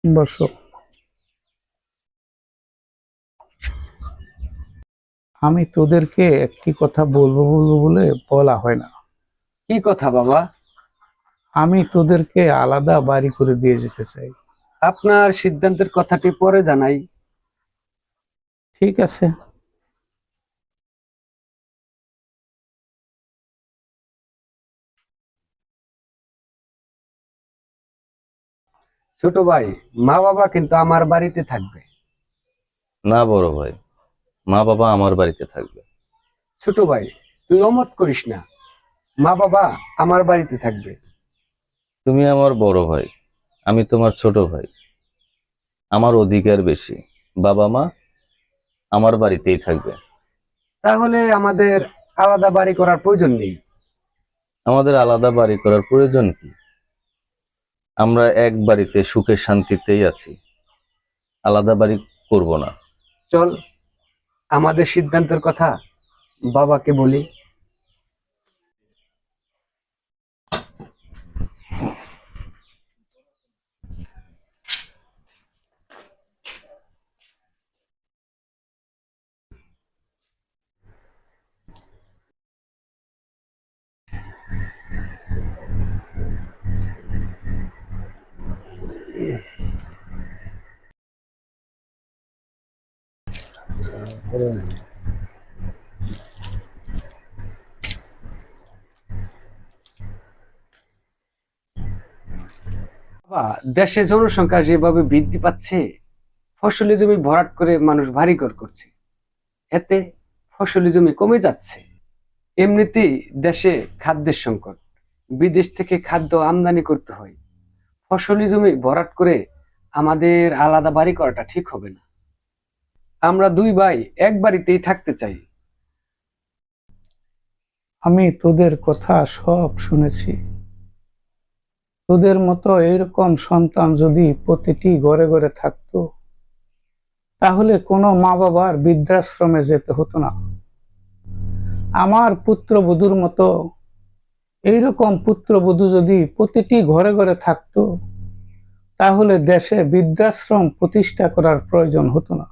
বসো। আমি তোদেরকে একটি কথা বলবো বলবো বলে বলা হয় না। কি কথা বাবা? আমি তোদেরকে আলাদা বাড়ি করে দিয়ে যেতে চাই। আপনার সিদ্ধান্তের কথাটি পরে জানাই। ঠিক আছে। ছোট ভাই, মা বাবা কিন্তু আমার বাড়িতে থাকবে। না বড় ভাই, মা বাবা আমার বাড়িতে থাকবে। ছোট ভাই, তুই অমত করিস না, মা বাবা আমার বাড়িতে থাকবে। তুমি আমার বড় ভাই, আমি তোমার ছোট ভাই। আমার অধিকার বেশি। বাবা মা আমার বাড়িতেই থাকবে। তাহলে আমাদের আলাদা বাড়ি করার প্রয়োজন নেই। আমাদের আলাদা বাড়ি করার প্রয়োজন কি? আমরা এক বাড়িতে সুখে শান্তিতেই আছি। আলাদা বাড়ি করব না। চল, আমাদের সিদ্ধান্তের কথা বাবাকে বলি। বাবা, দেশে জনসংখ্যা যেভাবে বৃদ্ধি পাচ্ছে, ফসলি জমি ভরাট করে মানুষ বাড়িঘর করছে, এতে ফসলি জমি কমে যাচ্ছে। এমনিতেই দেশে খাদ্যের সংকট, বিদেশ থেকে খাদ্য আমদানি করতে হয়। ফসলি জমি ভরাট করে আমাদের আলাদা বাড়ি করাটা ঠিক হবে না। আমরা দুই ভাই এক বাড়িতেই থাকতে চাই। আমি তোদের কথা সব শুনেছি। তোদের মতো এরকম সন্তান যদি প্রতিটি ঘরে ঘরে থাকতো, তাহলে কোনো মা বাবার বৃদ্ধাশ্রমে যেতে হতো না। আমার পুত্রবধূর মতো এইরকম পুত্রবধূ যদি প্রতিটি ঘরে ঘরে থাকতো, তাহলে দেশে বৃদ্ধাশ্রম প্রতিষ্ঠা করার প্রয়োজন হতো না।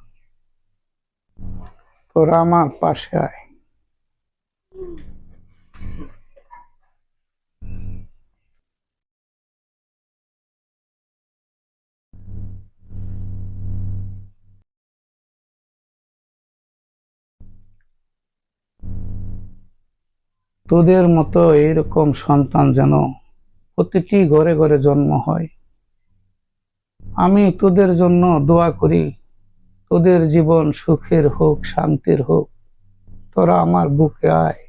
তোরা আমার পাশে আয়। তোদের মতো এইরকম সন্তান যেন প্রতিটি ঘরে ঘরে জন্ম হয়। আমি তোদের জন্য দোয়া করি, তোদের জীবন সুখের হোক, শান্তির হোক। তোরা আমার বুকে আয়।